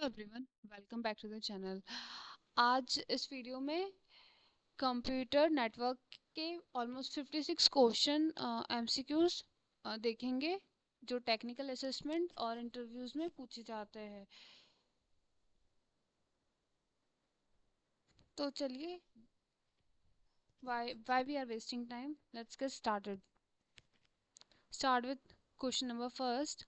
Everyone, welcome back to the channel. आज इस video में कंप्यूटर नेटवर्क के ऑलमोस्ट 56 क्वेश्चन एमसीक्यूज देखेंगे जो टेक्निकल असेसमेंट और इंटरव्यूज में पूछे जाते हैं। तो चलिए, why we are wasting time, let's get started. Start with question number first.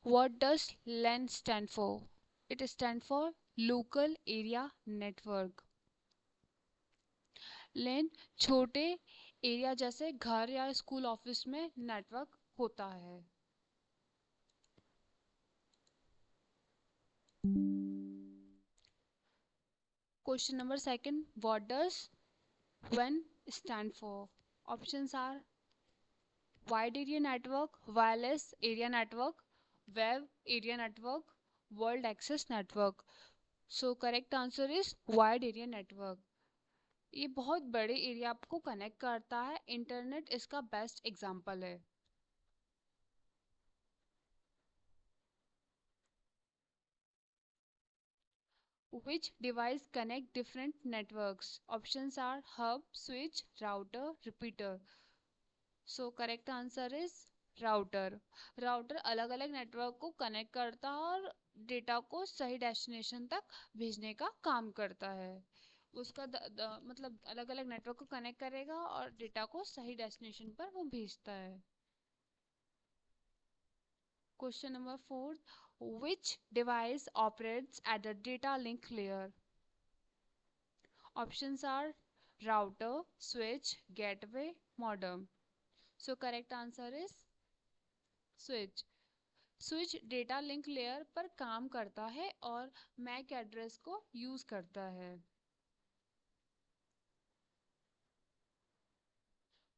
What does LAN stand for? It stand for local area network. LAN छोटे एरिया जैसे घर या स्कूल ऑफिस में नेटवर्क होता है। Question number second, what does WAN stand for? Options are wide area network, wireless area network, web area network, world access network. So correct answer is wide area network. ये बहुत बड़े area को connect करता है। Internet इसका best example है। Which device connect different networks? Options are hub, switch, router, repeater. So correct answer is router. Router अलग अलग नेटवर्क को कनेक्ट करता है और डेटा को सही डेस्टिनेशन तक भेजने का काम करता है। उसका मतलब अलग अलग नेटवर्क को कनेक्ट करेगा और डेटा को सही डेस्टिनेशन पर वो भेजता है। Question number 4. Which device operates at the data link layer? Options are router, switch, gateway, modem. So correct answer is switch. Switch data link layer पर काम करता है और मैक एड्रेस को यूज करता है।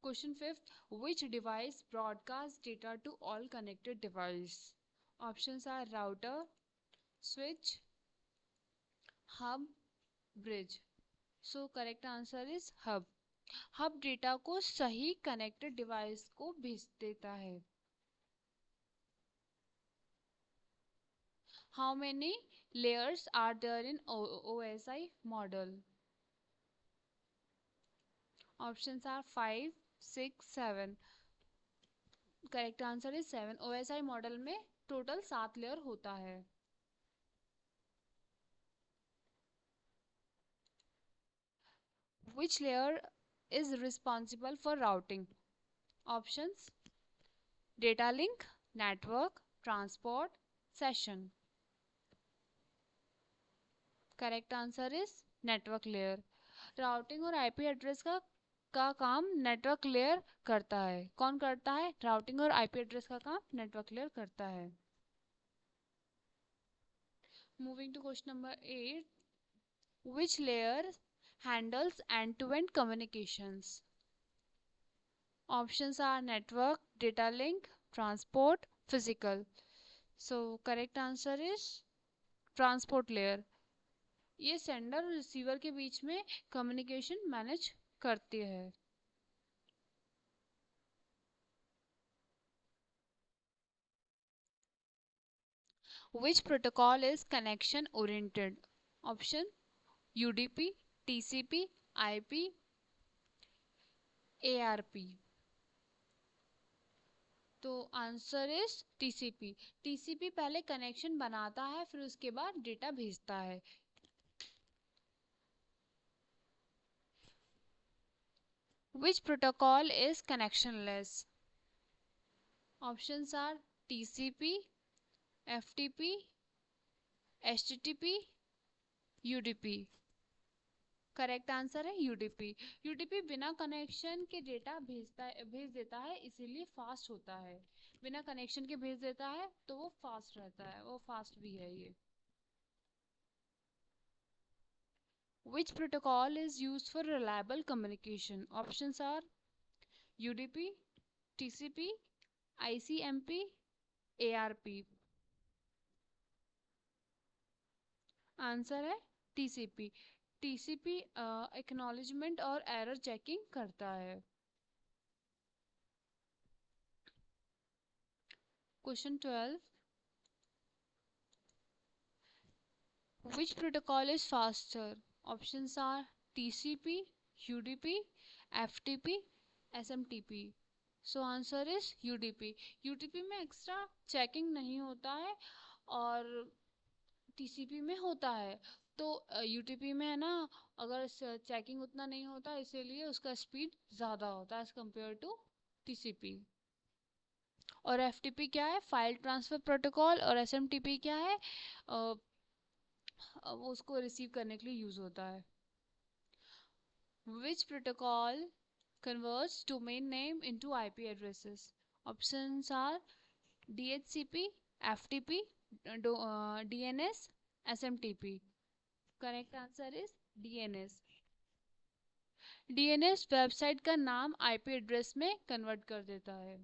Question fifth, which device broadcast data to all connected device? Options are router, switch, hub, bridge. So correct answer is hub. Hub data को सही कनेक्टेड डिवाइस को भेज देता है। How many layers are there in OSI model? Options are 5, 6, 7. Correct answer is 7. OSI model में total 7 layer होता है। Which layer is responsible for routing? Options: data link, network, transport, session. Correct answer is network layer. Routing और IP address का काम network layer करता है। कौन करता है? राउटिंग और आईपी एड्रेस का काम नेटवर्क लेयर करता है। Moving to question number 8. Which layer handles end-to-end communications? Options are network, data link, transport, physical. So correct answer is transport layer. ये सेंडर और रिसीवर के बीच में कम्युनिकेशन मैनेज करती है। Which protocol is connection oriented? Option: UDP, TCP, IP, ARP. तो answer is TCP. TCP पहले connection बनाता है, फिर उसके बाद डेटा भेजता है। Which protocol is connectionless? Options are TCP, FTP, HTTP, UDP. Correct answer है यूडीपी। यूडीपी बिना कनेक्शन के डेटा भेज देता है, इसीलिए फास्ट होता है। बिना कनेक्शन के भेज देता है तो वो फास्ट रहता है, वो फास्ट भी है ये। Which protocol is used for reliable communication? Options are UDP, TCP, ICMP, ARP. Answer है टीसीपी। टीसीपी एक्नॉलेजमेंट और एरर चेकिंग करता है। Question 12. Which protocol is faster? Options are TCP, UDP, FTP, SMTP. So answer is UDP. UDP में extra checking नहीं होता है और TCP में होता है. तो UTP में है ना, अगर चेकिंग उतना नहीं होता इसीलिए उसका स्पीड ज़्यादा होता है एज कम्पेयर टू TCP. और FTP क्या है? File transfer protocol. और SMTP क्या है? वो उसको रिसीव करने के लिए यूज़ होता है. Which protocol converts domain name into IP addresses? Options are DHCP, FTP, DNS, SMTP. Correct answer is DNS. DNS website का नाम IP एड्रेस में कन्वर्ट कर देता है.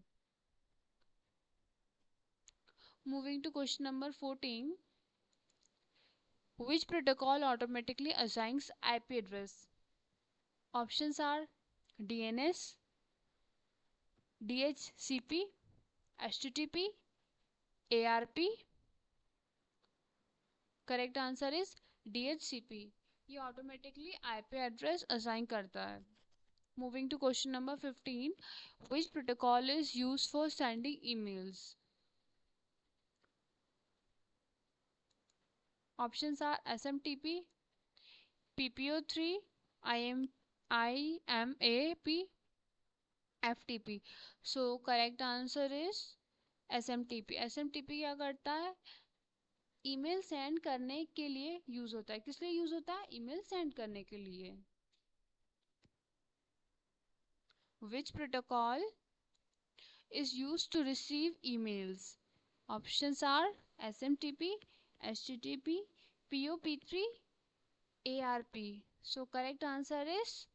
Moving to question number 14. Which protocol automatically assigns IP address? Options are DNS, DHCP, HTTP, ARP. Correct answer is DHCP. ये automatically IP address assign करता है. Moving to question number 15. Which protocol is use for sending emails? Options are SMTP, PPO3, IMAP, FTP. So correct answer is SMTP. SMTP क्या करता है? Email send करने के लिए use होता है. किस लिए यूज होता है? ईमेल सेंड करने के लिए. Which protocol is used to receive emails? Options are SMTP, HTTP, POP3, ARP. So correct answer is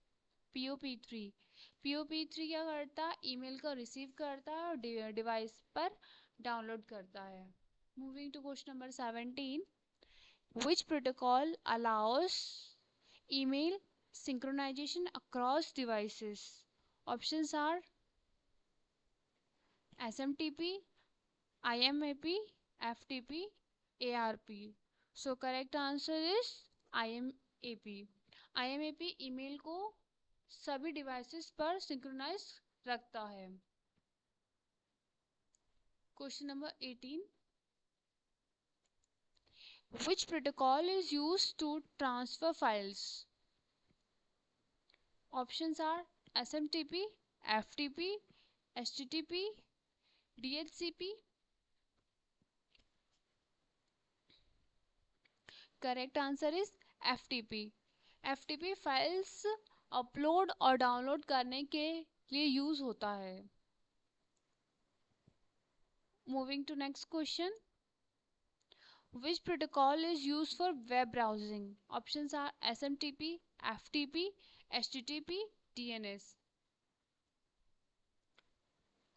POP3. POP3 क्या करता है? ईमेल को रिसीव करता है और डिवाइस पर डाउनलोड करता है. Moving to question number 17. Which protocol allows email synchronization across devices? Options are SMTP, IMAP, FTP, ARP. So correct answer is IMAP. IMAP email को सभी डिवाइसेस पर सिंक्रोनाइज रखता है. Question number 18. Which protocol is used to transfer files? Options are SMTP, FTP, HTTP, DHCP. Correct answer is FTP. FTP files upload और download करने के लिए use होता है. Moving to next question. Which protocol is use for web browsing? Options are SMTP, FTP, HTTP, DNS.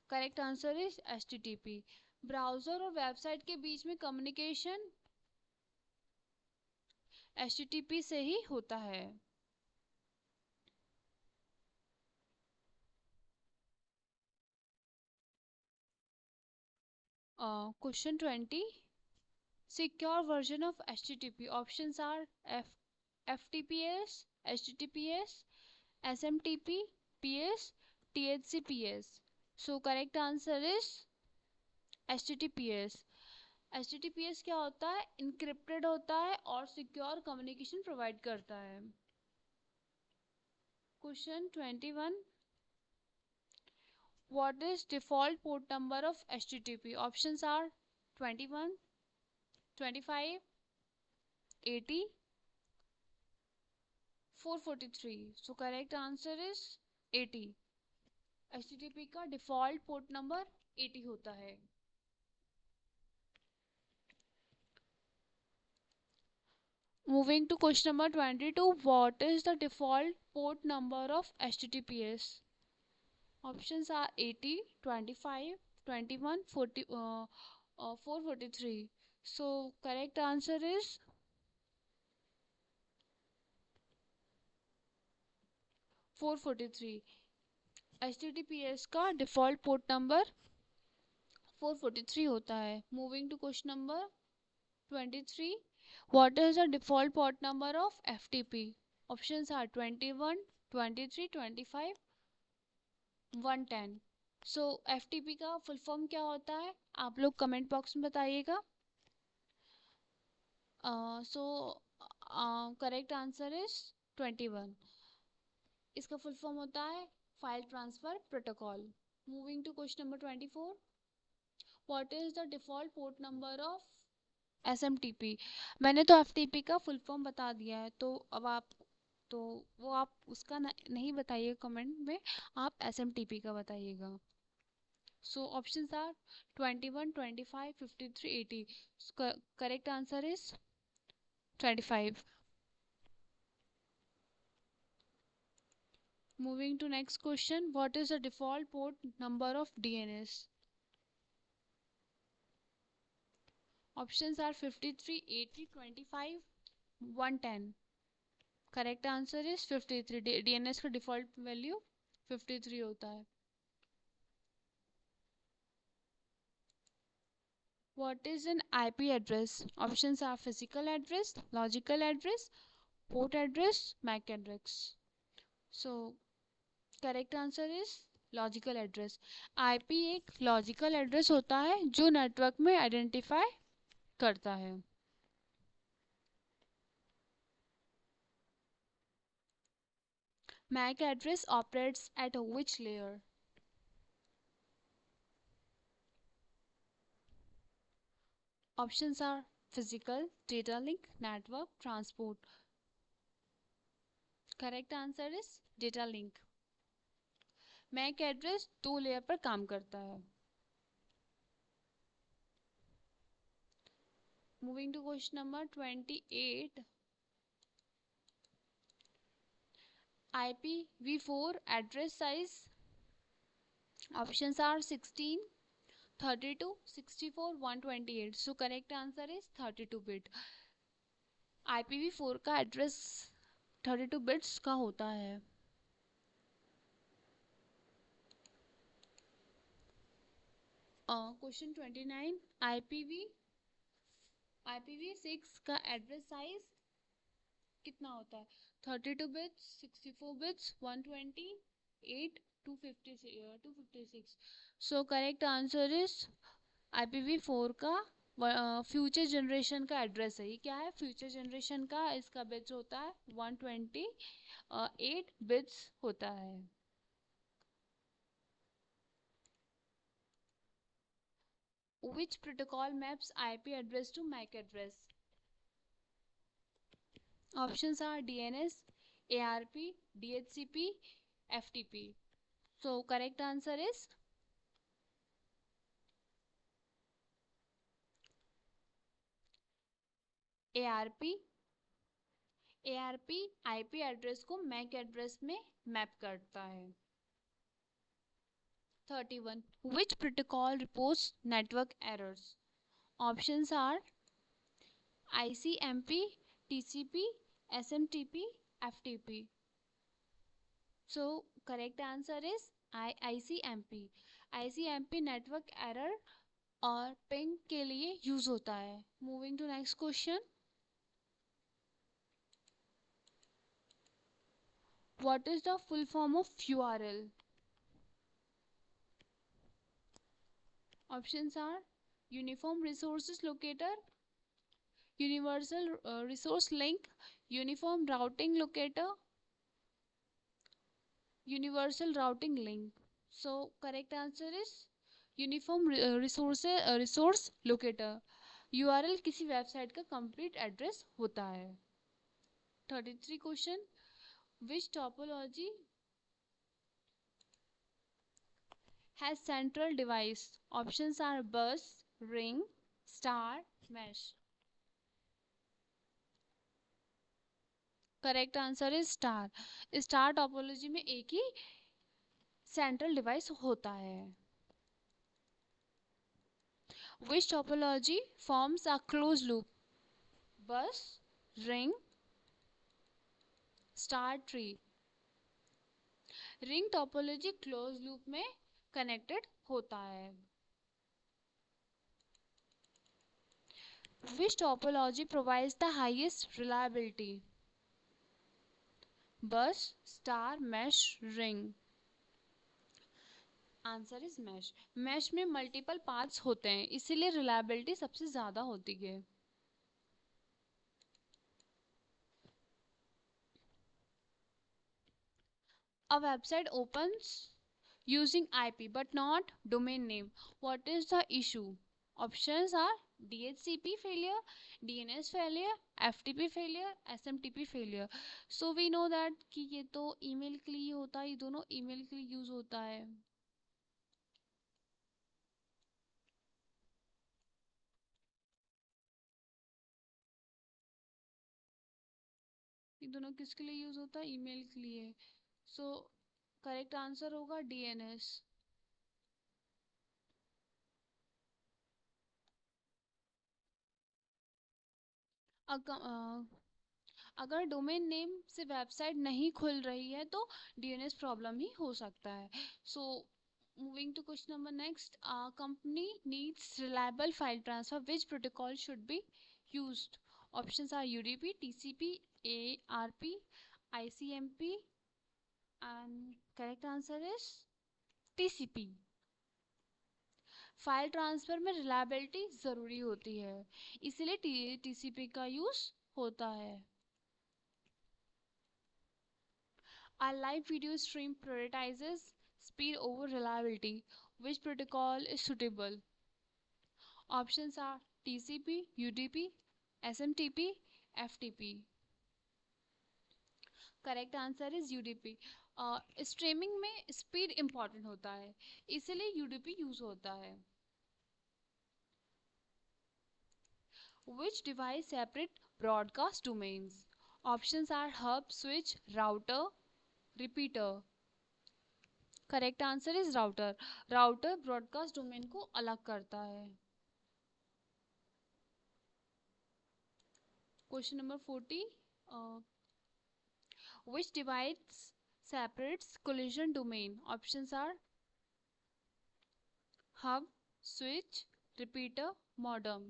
Correct answer is HTTP. Browser और website के बीच में कम्युनिकेशन HTTP से ही होता है. Question 20. Secure version of HTTP. Options are FTPS, HTTPS, SMTP, PS, THCPS. So correct answer is HTTPS. HTTPS क्या होता है? Encrypted होता है और secure communication provide करता है. Question 21. What is default port number of HTTP? Options are 21, 25, 80, 443. So correct answer is 80. HTTP का default port number 80 होता है. Moving to question number 22. What is the default port number of HTTPS? Options are 80, 25, 21, 40, 443. So correct answer is 443. HTTPS का default port number 443 होता है. Moving to question number 23. What is the default port number of FTP? Options are 21, 23, 25, 110. So FTP का full form क्या होता है, आप लोग comment box में बताइएगा. So correct answer is 21. इसका फुल फॉर्म होता है file transfer protocol. Moving to question number 24. What is the default port number of SMTP? मैंने तो FTP का फुल फॉर्म बता दिया है, तो अब आप, तो वो आप उसका नहीं बताइए कमेंट में, आप SMTP का बताइएगा. So options are 21, 25, 53, 80. Correct answer is 25. Moving to next question, what is the default port number of DNS? Options are 53, 80, 25, 110. Correct answer is 53. DNS का default value 53 होता है. What is an IP address? Options are physical address, logical address, port address, MAC address. So correct answer is logical address. IP एक logical address होता है जो network में identify करता है. Mac address operates at which layer? Options are physical, data link, network, transport. Correct answer is data link. Mac address 2 layer पर काम करता है. Moving to question number 28. IPv4 address size. Options are 16, 32, 64, 128. So correct answer is 32 bit. IPv4 का address 32 bits का होता है. Question 29. IPv6 का address size कितना होता है? 32 bits, 64 bits, 128, 256. So correct answer is IPv4 का फ्यूचर जनरेशन का एड्रेस है. ये क्या है? फ्यूचर जनरेशन का इसका बिट्स होता है 128 बिट्स होता है. Which protocol maps IP address to MAC address? Options are DNS, ARP, DHCP, FTP. So correct answer is ARP. ARP IP address को MAC एड्रेस में मैप करता है. 31. Which protocol reports network errors? Options are ICMP, TCP, SMTP, FTP. So correct answer is ICMP. ICMP network error और ping के लिए use होता है. Moving to next question. What is the full form of URL? Options are uniform resources locator, universal resource link, uniform routing locator, universal routing link. So correct answer is uniform resource locator. URL किसी website का complete address होता है. 33 question. Which topology has central device? Options are bus, ring, star, mesh. Correct answer is star. Star topology में एक ही central device होता है. Which topology forms a closed loop? Bus, ring, star, tree. Ring topology closed loop में connected होता है. Which topology provides the highest reliability? Bus, star, mesh, ring. Answer is mesh. Mesh में multiple paths होते हैं, इसीलिए reliability सबसे ज़्यादा होती है। A website opens using IP but not domain name. What is the issue? Options are DHCP failure, DNS failure, FTP failure, SMTP failure. So we know that कि ये तो ईमेल के लिए होता है, ये दोनों ईमेल के लिए यूज होता है। ये दोनों किसके लिए यूज होता है? ईमेल के लिए। सो करेक्ट आंसर होगा DNS। अगर डोमेन नेम से वेबसाइट नहीं खुल रही है तो डीएनएस प्रॉब्लम ही हो सकता है। So moving to question number next, company needs reliable file transfer, which protocol should be used? Options are UDP, TCP, ARP, ICMP, and correct answer is TCP. File transfer में reliability ज़रूरी होती है, इसीलिए TCP का use होता है। Our live video stream prioritizes speed over reliability. Which protocol is suitable? Options are TCP, UDP, SMTP, FTP. Correct answer is UDP. Streaming में speed important होता है, इसलिए यूडीपी यूज होता है। Which device separate broadcast domains? Options are hub, switch, router, repeater. Correct answer is router. Router broadcast domain को अलग करता है। Question number 40, which device separates collision domain? Options are hub, switch, repeater, modem.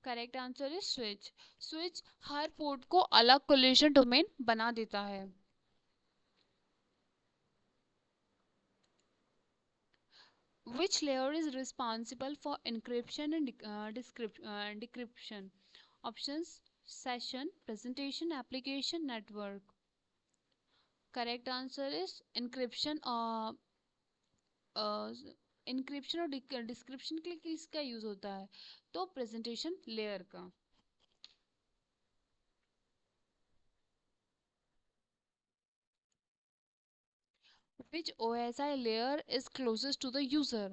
Correct answer is switch. Switch her port को अलग collision domain बना देता है। Which layer is responsible for encryption and decryption? Options: session, presentation, application, network. Correct answer is encryption। Encryption और description के लिए किसका use होता है? तो प्रेजेंटेशन लेयर का। Which OSI layer is closest to the user?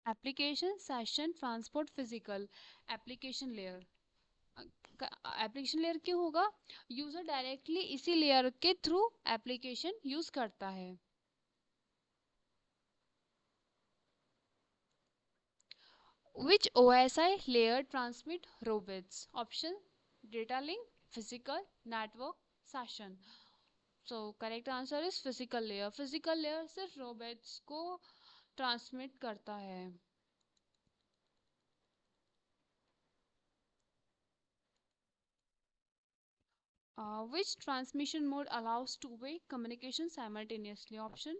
Application, session, transport, physical. Application layer. Application layer क्यों होगा? यूजर डायरेक्टली इसी लेयर के थ्रू एप्लीकेशन यूज करता है। Which OSI layer transmit robots? Option: data link, physical, network, session. So correct answer is physical layer। physical layer सिर्फ robots को transmit करता है। Which transmission mode allows two-way communication simultaneously? Option: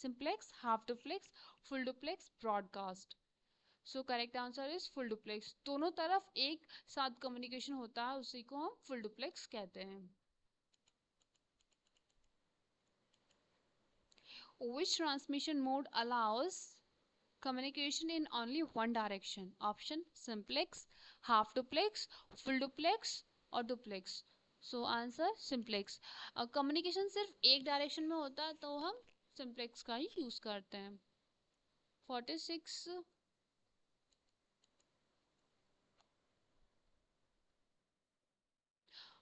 simplex, half duplex, full duplex, broadcast. So correct answer is full duplex. दोनों तरफ एक साथ communication होता है, उसी को हम फुल डुप्लेक्स कहते हैं। Which transmission mode allows communication in only one direction? Option: simplex, half duplex, full duplex और duplex. So answer simplex। Communication सिर्फ एक डायरेक्शन में होता है तो हम simplex का ही यूज करते हैं। 46,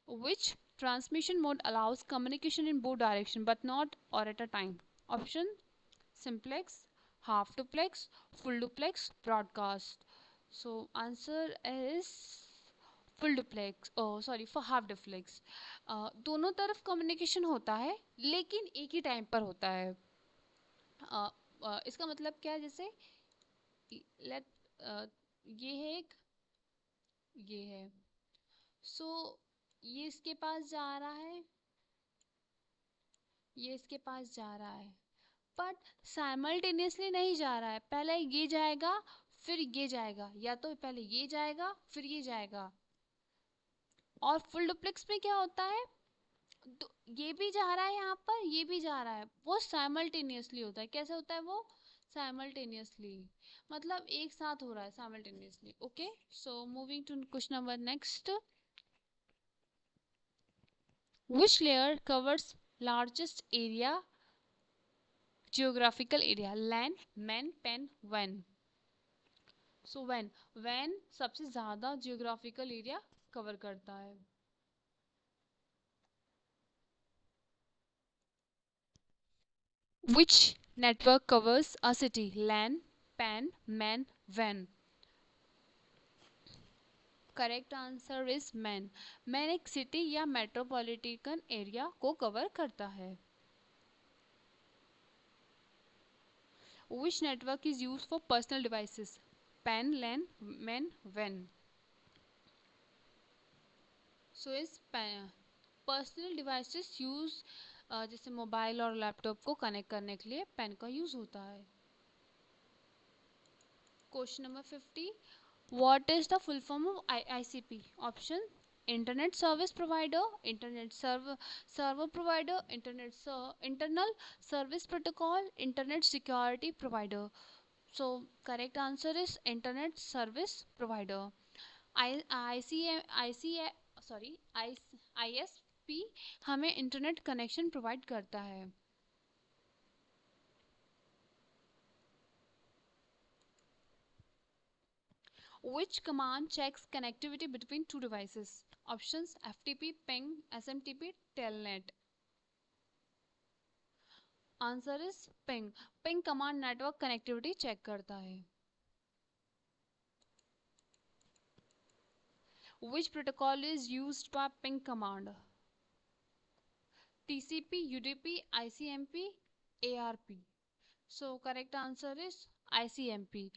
which transmission mode allows communication in both direction but not or at a time? Option: simplex, half duplex, full duplex, broadcast. So answer is full duplex, sorry for half duplex. दोनों तरफ communication होता है लेकिन एक ही time पर होता है। इसका मतलब क्या है, जैसे लेट ये है एक, ये है, सो ये इसके पास जा रहा है, ये इसके पास जा रहा है, बट साइमल्टेनियसली नहीं जा रहा है, पहले ये जाएगा फिर ये जाएगा, या तो पहले ये जाएगा फिर ये जाएगा। और फुल डुप्लेक्स में क्या होता है, तो ये भी जा रहा है यहाँ पर, ये भी जा रहा है, वो साइमल्टेनियसली होता है। कैसे होता है वो, साइमल्टेनियसली, मतलब एक साथ हो रहा है simultaneously. Okay, so moving to question number next. Which layer covers largest area, geographical area? Land, man, pen, when? So when सबसे ज्यादा geographical area cover करता है। Which network covers a city? Land, pan, man, when? Correct answer is MAN. MAN एक city या metropolitan area को cover करता है। Which network is use for personal devices? PAN, LAN, MAN, वेन? So is personal devices use, जैसे mobile और laptop को connect करने के लिए पेन का यूज होता है। Question number 50, what is the full form of ICP? Option, internet service provider, internet server provider, internal service protocol, internet security provider. So correct answer is internet service provider. I I C I C sorry I S P हमें internet connection provide करता है। Which command checks connectivity between two devices? Options, FTP, ping, SMTP, telnet. Answer is ping. Ping command network connectivity check करता है। Which protocol is used by ping command? TCP, UDP, ICMP, ARP. So correct answer is ICMP.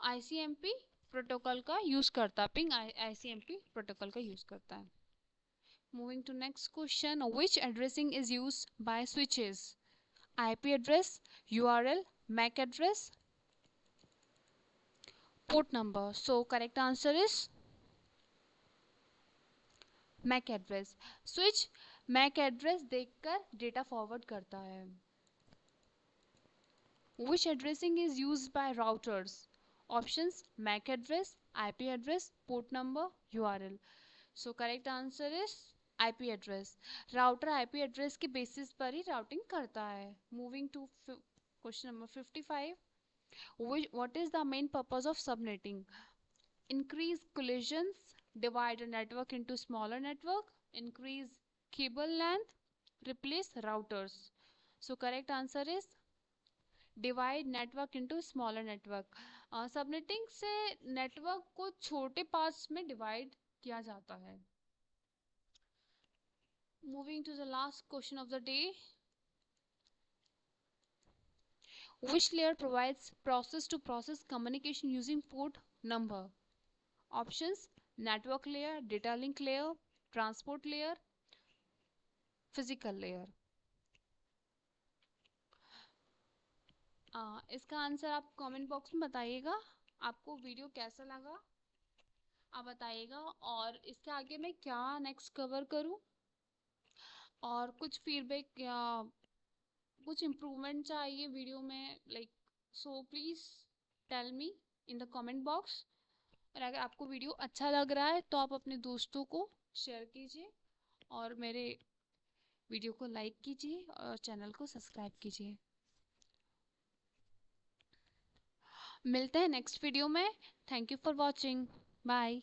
ICMP protocol का use करता है, ping ICMP protocol का use करता है। Moving to next question, which addressing is used by switches? IP address, URL, MAC address, port number. So correct answer is MAC address. Switch MAC address देखकर data forward करता है। Which addressing is used by routers? Options, MAC address, IP address, port number, URL. So correct answer is IP address. Router IP address के basis पर ही routing करता है। Moving to question number 55. What is the main purpose of subnetting? Increase collisions, divide a network into smaller network, increase cable length, replace routers. So correct answer is divide network into smaller network. Subnetting से network को छोटे parts में divide किया जाता है। Moving to the last question of the day. Which layer provides process to process communication using port number? Options, network layer, data link layer, transport layer, physical layer. इसका answer आप comment box में बताइएगा। आपको video कैसा लगा आप बताइएगा, और इसके आगे मैं क्या नेक्स्ट कवर करूं, और कुछ फीडबैक या कुछ इम्प्रूवमेंट चाहिए वीडियो में, like, so please tell me in the comment box. और अगर आपको वीडियो अच्छा लग रहा है तो आप अपने दोस्तों को शेयर कीजिए, और मेरे वीडियो को लाइक कीजिए, और चैनल को सब्सक्राइब कीजिए। मिलते हैं नेक्स्ट वीडियो में। Thank you for watching. Bye.